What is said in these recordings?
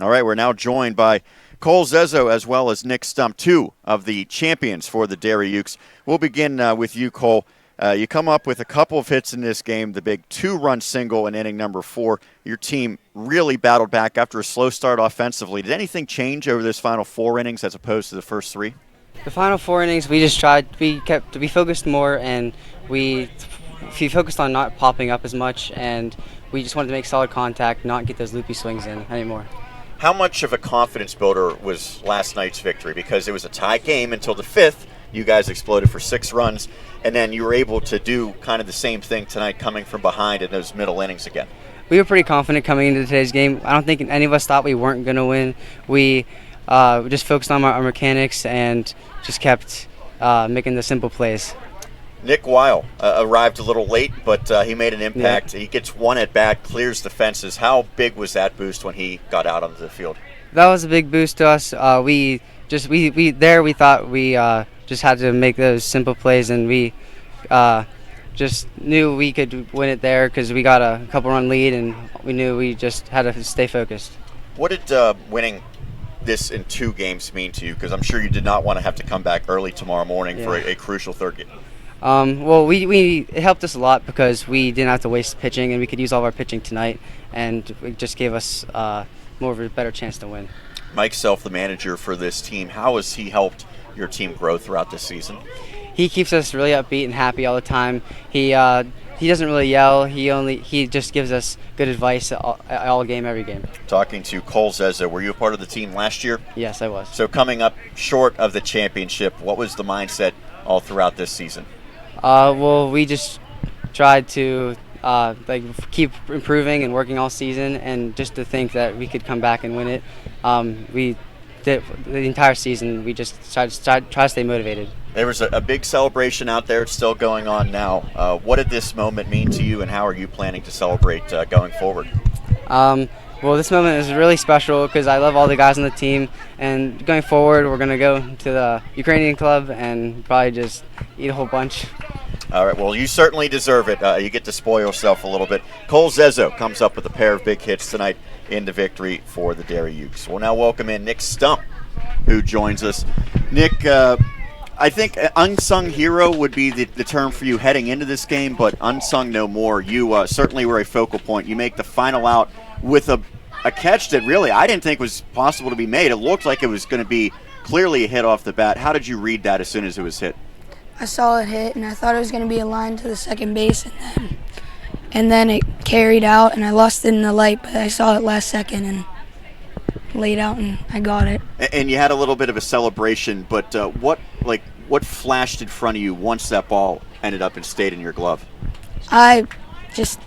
All right, we're now joined by Cole Zezzo as well as Nick Stump, two of the champions for the Derry Ukes. We'll begin with you, Cole. You come up with a couple of hits in this game, the big two-run single in inning number 4. Your team really battled back after a slow start offensively. Did anything change over this final 4 innings as opposed to the first 3? The final 4 innings, we focused more, and we focused on not popping up as much, and we just wanted to make solid contact, not get those loopy swings in anymore. How much of a confidence builder was last night's victory? Because it was a tie game until the 5th. You guys exploded for 6 runs, and then you were able to do kind of the same thing tonight, coming from behind in those middle innings again. We were pretty confident coming into today's game. I don't think any of us thought we weren't going to win. We just focused on our mechanics and just kept making the simple plays. Nick Weil arrived a little late, but he made an impact. Yeah. He gets one at bat, clears the fences. How big was that boost when he got out onto the field? That was a big boost to us. We thought we just had to make those simple plays, and we just knew we could win it there because we got a couple-run lead, and we knew we just had to stay focused. What did winning this in 2 games mean to you? Because I'm sure you did not want to have to come back early tomorrow morning for a crucial 3rd game. Well, it helped us a lot because we didn't have to waste pitching, and we could use all of our pitching tonight, and it just gave us more of a better chance to win. Mike Self, the manager for this team, how has he helped your team grow throughout this season? He keeps us really upbeat and happy all the time. He doesn't really yell. He just gives us good advice all game, every game. Talking to Cole Zezzo, were you a part of the team last year? Yes, I was. So coming up short of the championship, what was the mindset all throughout this season? Well, we just tried to keep improving and working all season, and just to think that we could come back and win it. We did the entire season. We just try to stay motivated. There was a big celebration out there. It's still going on now. What did this moment mean to you, and how are you planning to celebrate going forward? Well, this moment is really special because I love all the guys on the team, and going forward, we're going to go to the Ukrainian club and probably just eat a whole bunch. All right, well, you certainly deserve it. You get to spoil yourself a little bit. Cole Zezzo comes up with a pair of big hits tonight in the victory for the Derry Ukes. We'll now welcome in Nick Stump, who joins us. Nick, I think unsung hero would be the term for you heading into this game, but unsung no more. You certainly were a focal point. You make the final out with a catch that really I didn't think was possible to be made. It looked like it was going to be clearly a hit off the bat. How did you read that as soon as it was hit? I saw it hit, and I thought it was going to be a line to the second base, and then it carried out, and I lost it in the light, but I saw it last second and laid out, and I got it. And you had a little bit of a celebration, but what flashed in front of you once that ball ended up and stayed in your glove? I just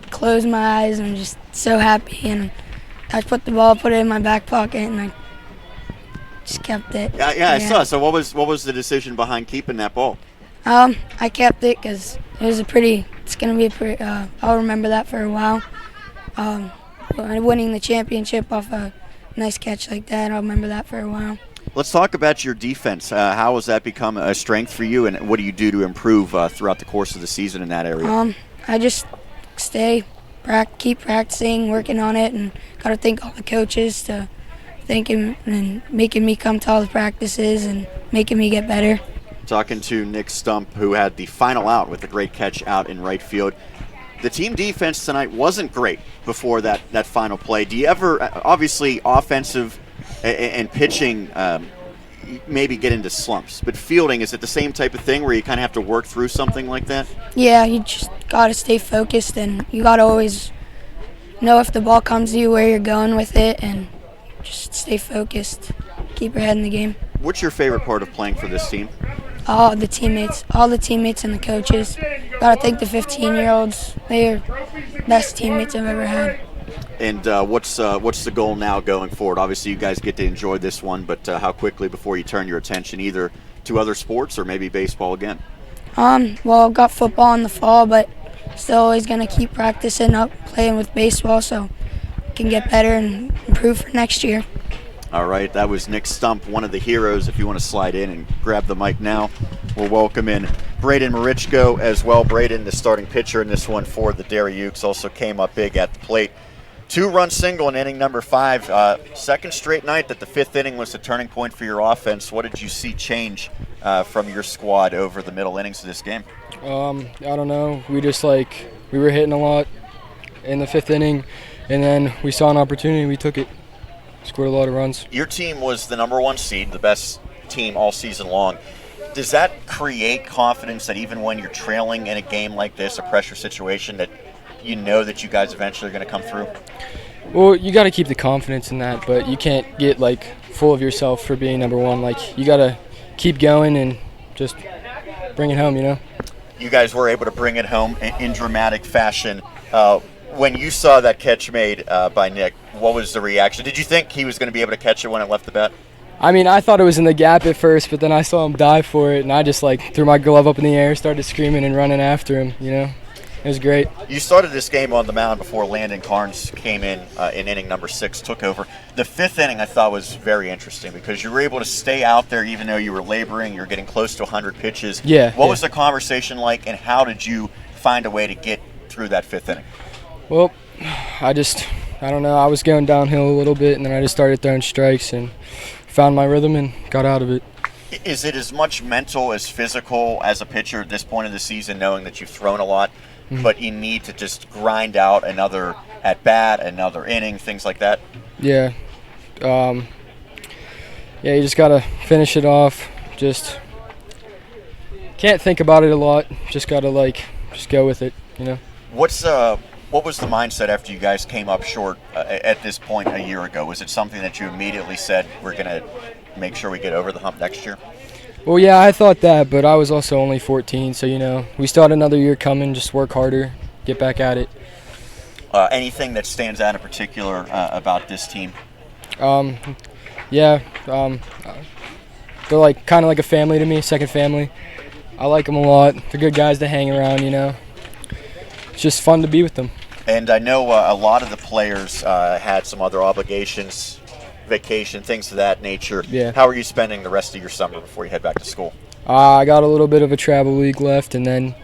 closed my eyes and I'm just so happy, and I put it in my back pocket, and I just kept it. Yeah, I saw. So what was the decision behind keeping that ball? I kept it because it's going to be a pretty, I'll remember that for a while. Winning the championship off a nice catch like that, I'll remember that for a while. Let's talk about your defense. How has that become a strength for you, and what do you do to improve throughout the course of the season in that area? I just keep practicing, working on it, and got to thank all the coaches to thinking and making me come to all the practices and making me get better. Talking to Nick Stump, who had the final out with a great catch out in right field. The team defense tonight wasn't great before that final play. Do you ever, obviously offensive and pitching maybe get into slumps, but fielding, is it the same type of thing where you kind of have to work through something like that? Yeah, you just got to stay focused, and you got to always know if the ball comes to you where you're going with it, and just stay focused, keep your head in the game. What's your favorite part of playing for this team? All the teammates and the coaches. Got to thank the 15-year-olds. They are the best teammates I've ever had. And what's the goal now going forward? Obviously, you guys get to enjoy this one, but how quickly before you turn your attention either to other sports or maybe baseball again? Well, I've got football in the fall, but still always going to keep practicing up, playing with baseball so I can get better and improve for next year. All right, that was Nick Stump, one of the heroes. If you want to slide in and grab the mic now, we'll welcome in Braydon Merichko as well. Braydon, the starting pitcher in this one for the Derry Ukes, also came up big at the plate 2-run single in inning number 5. Second straight night that the 5th inning was the turning point for your offense. What did you see change from your squad over the middle innings of this game? I don't know. We just we were hitting a lot in the 5th inning, and then we saw an opportunity and we took it. Scored a lot of runs. Your team was the number 1 seed, the best team all season long. Does that create confidence that even when you're trailing in a game like this, a pressure situation, that you know that you guys eventually are going to come through? Well, you got to keep the confidence in that, but you can't get full of yourself for being number 1. You got to keep going and just bring it home, You guys were able to bring it home in dramatic fashion. When you saw that catch made by Nick, what was the reaction? Did you think he was going to be able to catch it when it left the bat? I mean, I thought it was in the gap at first, but then I saw him dive for it, and I just threw my glove up in the air, started screaming and running after him, It was great. You started this game on the mound before Landon Carnes came in inning number 6, took over. The 5th inning I thought was very interesting because you were able to stay out there even though you were laboring. You're getting close to 100 pitches. Yeah. What was the conversation like, and how did you find a way to get through that 5th inning? Well, I don't know. I was going downhill a little bit, and then I just started throwing strikes and found my rhythm and got out of it. Is it as much mental as physical as a pitcher at this point of the season, knowing that you've thrown a lot, but you need to just grind out another at-bat, another inning, things like that? Yeah. You just got to finish it off. Just can't think about it a lot. Just got to, just go with it, What was the mindset after you guys came up short at this point a year ago? Was it something that you immediately said, we're going to make sure we get over the hump next year? Well, yeah, I thought that, but I was also only 14, so, we still had another year coming, just work harder, get back at it. Anything that stands out in particular about this team? They're kind of like a family to me, second family. I like them a lot. They're good guys to hang around, It's just fun to be with them. And I know a lot of the players had some other obligations, vacation, things of that nature. Yeah. How are you spending the rest of your summer before you head back to school? I got a little bit of a travel league left and then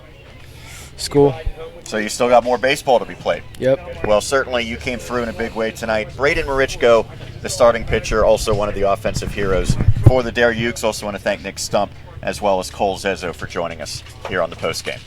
school. So you still got more baseball to be played. Yep. Well, certainly you came through in a big way tonight. Braydon Merichko, the starting pitcher, also one of the offensive heroes for the Derry Utes. Also want to thank Nick Stump as well as Cole Zezzo for joining us here on the postgame.